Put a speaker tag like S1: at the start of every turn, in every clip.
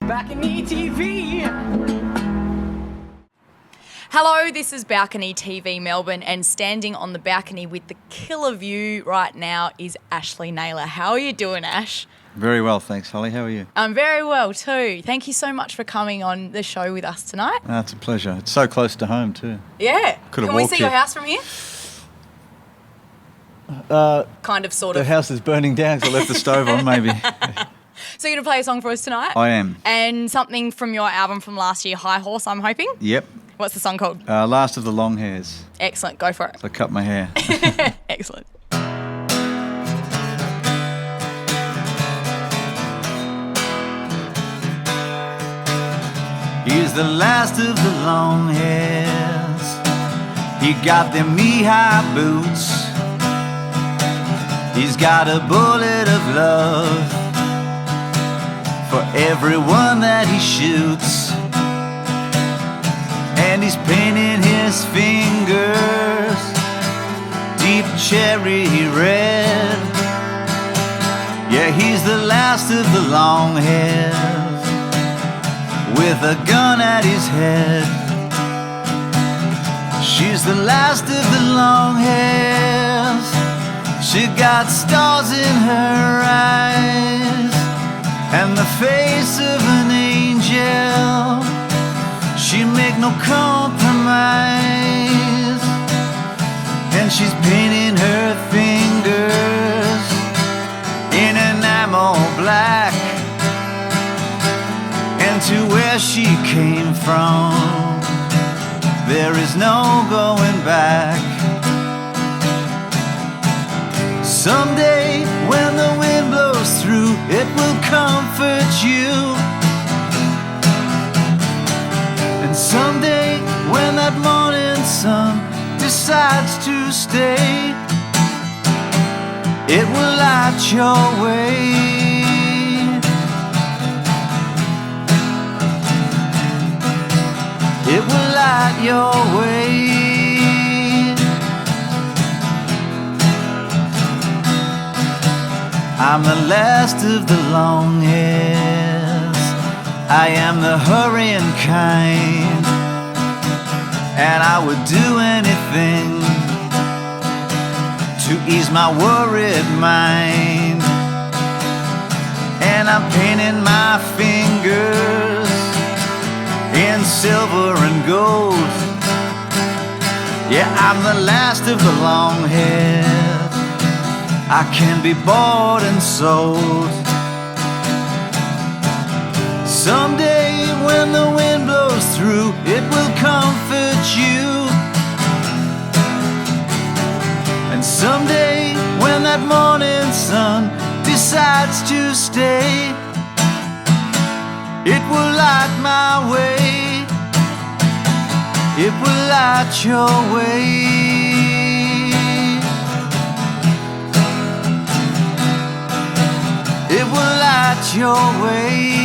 S1: BalconyTV. Hello, this is BalconyTV Melbourne, and standing on the balcony with the killer view right now is Ashley Naylor. How are you doing, Ash?
S2: Very well, thanks, Holly. How are you?
S1: I'm very well too. Thank you so much for coming on the show with us tonight.
S2: It's a pleasure. It's so close to home too.
S1: Yeah.
S2: Could have
S1: Can we
S2: walked
S1: see
S2: here.
S1: your house from here? Kind of, sort
S2: The
S1: of.
S2: house is burning down because I left the stove on, maybe.
S1: So you're going to play a song for us tonight?
S2: I am.
S1: And something from your album from last year, High Horse, I'm hoping?
S2: Yep.
S1: What's the song called?
S2: Last of the Long Hairs.
S1: Excellent. Go for it.
S2: So I cut my hair.
S1: Excellent.
S2: He's the last of the long hairs. He got them knee-high boots. He's got a bullet of love for everyone that he shoots. And he's painting his fingers deep cherry red. Yeah, he's the last of the long hairs with a gun at his head. She's the last of the long hairs. She got stars in her eyes and the face of an angel. She make no compromise, and she's painting her fingers in enamel black. And to where she came from, there is no going back. Someday when the wind blows through, it will comfort you. And someday when that morning sun decides to stay, it will light your way. It will light your way. I'm the last of the long hairs. I am the hurrying kind, and I would do anything to ease my worried mind. And I'm painting my fingers in silver and gold. Yeah, I'm the last of the long hairs. I can be bought and sold. Someday when the wind blows through, it will comfort you. And someday when that morning sun decides to stay, it will light my way. It will light your way. It will light your way.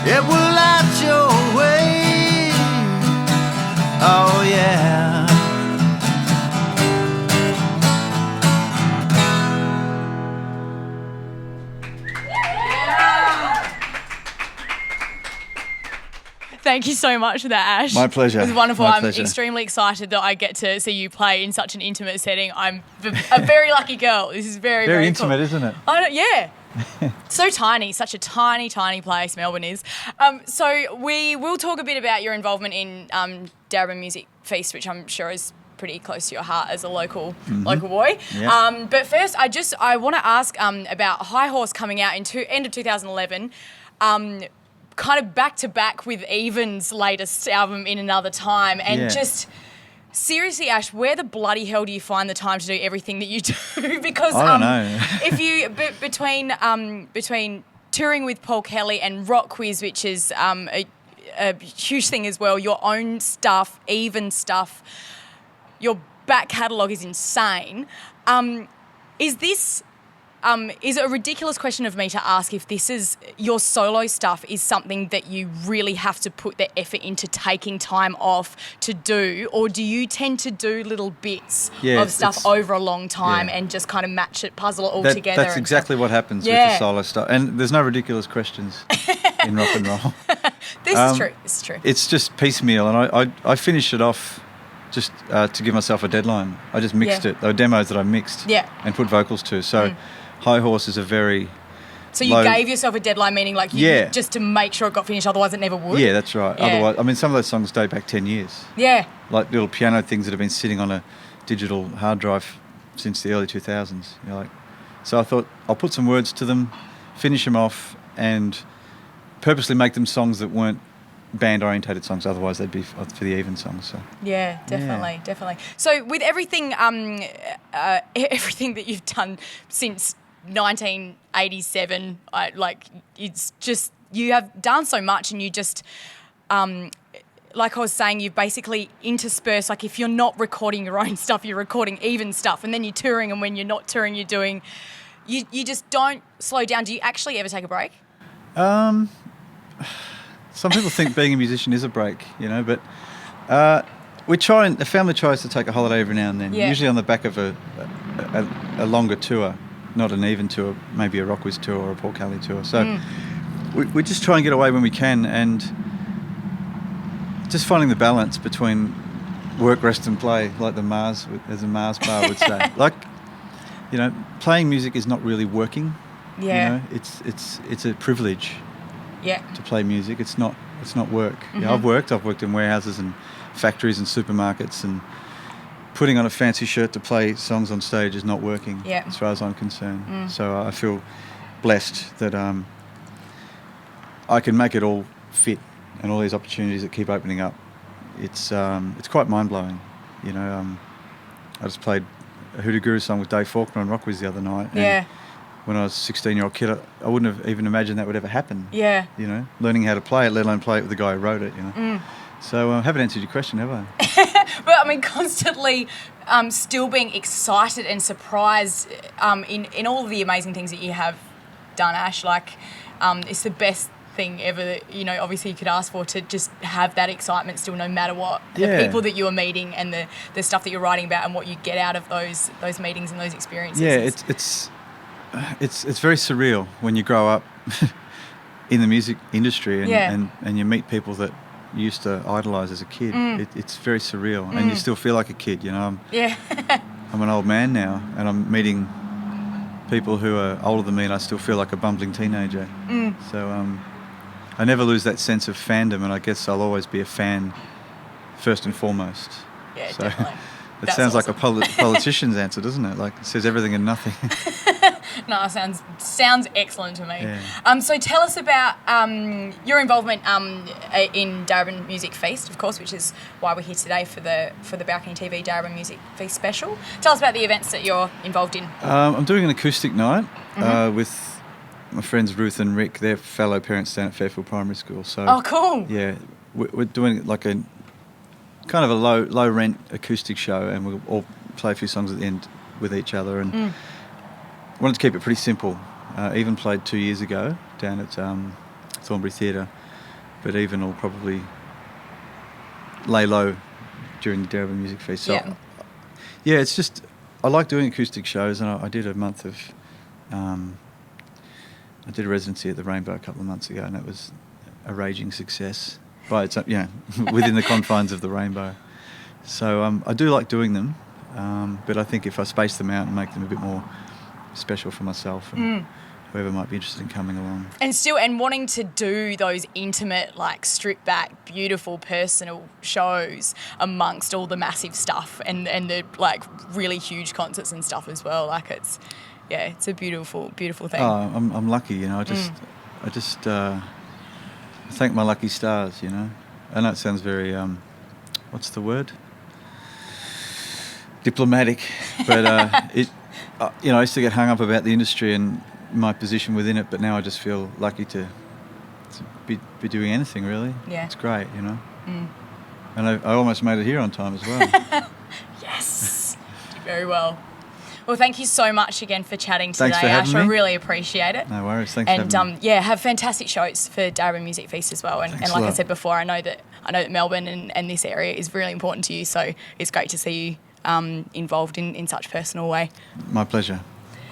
S2: It will light your way. Oh yeah.
S1: Thank you so much for that, Ash.
S2: My pleasure.
S1: It was wonderful.
S2: My
S1: I'm
S2: pleasure.
S1: extremely excited that I get to see you play in such an intimate setting. I'm a very lucky girl. This is very,
S2: Very
S1: very
S2: intimate,
S1: cool.
S2: isn't it?
S1: Yeah. So tiny, such a tiny, tiny place Melbourne is. So we will talk a bit about your involvement in Darebin Music Feast, which I'm sure is pretty close to your heart as a local boy.
S2: Yeah.
S1: But first, I want to ask about High Horse coming out in end of 2011. Kind of back to back with Evan's latest album In Another Time, and just seriously, Ash, where the bloody hell do you find the time to do everything that you do? Because
S2: I don't know.
S1: if you between touring with Paul Kelly and Rock Quiz, which is a huge thing as well, your own stuff, Even stuff, your back catalogue is insane. Is this is it a ridiculous question of me to ask if this is your solo stuff is something that you really have to put the effort into taking time off to do, or do you tend to do little bits of stuff over a long time and just kind of match it, puzzle it all together?
S2: That's exactly what happens with the solo stuff. And there's no ridiculous questions in rock and roll.
S1: This is true. This is true.
S2: It's just piecemeal, and I finish it off just to give myself a deadline. I just mixed it. There were demos that I mixed and put vocals to. So High Horse is a very
S1: So you gave yourself a deadline, meaning like just to make sure it got finished, otherwise it never would?
S2: Yeah, that's right. Yeah. Otherwise, I mean, some of those songs date back 10 years.
S1: Yeah.
S2: Like little piano things that have been sitting on a digital hard drive since the early 2000s. You know, like, so I thought I'll put some words to them, finish them off, and purposely make them songs that weren't band-orientated songs, otherwise they'd be for the even songs. So.
S1: Yeah, definitely. So with everything, everything that you've done since 1987, it's just, you have done so much, and you just, like I was saying, you've basically interspersed, like if you're not recording your own stuff, you're recording even stuff, and then you're touring, and when you're not touring, you're doing, you just don't slow down. Do you actually ever take a break?
S2: Some people think being a musician is a break, you know, but the family tries to take a holiday every now and then, usually on the back of a longer tour, not an even tour, maybe a Rockwiz tour or a Paul Kelly tour. So we just try and get away when we can, and just finding the balance between work, rest and play, like the Mars, as a Mars bar would say. Like, you know, playing music is not really working. Yeah. You know, it's a privilege. Yeah. To play music, it's not work. Mm-hmm. Yeah, I've worked in warehouses and factories and supermarkets, and putting on a fancy shirt to play songs on stage is not working. Yeah. As far as I'm concerned. So I feel blessed that I can make it all fit, and all these opportunities that keep opening up. It's quite mind blowing. You know, I just played a Hoodoo Guru song with Dave Faulkner on Rockwiz the other night. Yeah. When I was a 16-year-old kid, I wouldn't have even imagined that would ever happen. Yeah. You know, learning how to play it, let alone play it with the guy who wrote it, you know. So I haven't answered your question, have I?
S1: But, I mean, constantly still being excited and surprised in all of the amazing things that you have done, Ash. Like, it's the best thing ever that, you know, obviously you could ask for, to just have that excitement still, no matter what. The people that you are meeting, and the stuff that you're writing about, and what you get out of those meetings and those experiences.
S2: Yeah, it's very surreal when you grow up in the music industry, and you meet people that you used to idolise as a kid. It's very surreal, and you still feel like a kid, you know. I'm an old man now, and I'm meeting people who are older than me, and I still feel like a bumbling teenager. So I never lose that sense of fandom, and I guess I'll always be a fan first and foremost. Yeah, so definitely. It sounds awesome. Like a politician's answer, doesn't it? Like, it says everything and nothing.
S1: No, sounds excellent to me. Yeah. So tell us about your involvement in Darebin Music Feast, of course, which is why we're here today for the BalconyTV Darebin Music Feast special. Tell us about the events that you're involved in.
S2: I'm doing an acoustic night with my friends Ruth and Rick. They're fellow parents down at Fairfield Primary School. So,
S1: oh, cool.
S2: Yeah, we're doing like a kind of a low rent acoustic show, and we'll all play a few songs at the end with each other, and wanted to keep it pretty simple. Even played 2 years ago down at Thornbury Theatre, but Even will probably lay low during the Darebin Music Feast. So yeah, it's just, I like doing acoustic shows, and I did a month of I did a residency at the Rainbow a couple of months ago, and it was a raging success. But it's, within the confines of the Rainbow. So I do like doing them, but I think if I space them out and make them a bit more special for myself and whoever might be interested in coming along.
S1: And wanting to do those intimate, like, stripped back, beautiful, personal shows amongst all the massive stuff and the, like, really huge concerts and stuff as well. Like, it's a beautiful, beautiful thing.
S2: Oh, I'm lucky, you know. I just thank my lucky stars, you know. I know it sounds very, what's the word? Diplomatic, but I used to get hung up about the industry and my position within it, but now I just feel lucky to be doing anything, really. Yeah. It's great, you know. And I almost made it here on time as well.
S1: Yes, did very well. Well, thank you so much again for chatting today,
S2: Thanks for having
S1: Ash. I
S2: me.
S1: really appreciate it.
S2: No worries. Thanks for having me.
S1: Yeah, have fantastic shows for Darebin Music Feast as well. And
S2: Thanks
S1: like
S2: a
S1: I
S2: lot.
S1: said before, I know that Melbourne and this area is really important to you. So it's great to see you involved in such a personal way.
S2: My pleasure.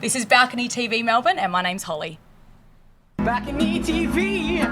S1: This is Balcony TV Melbourne, and my name's Holly.
S3: BalconyTV.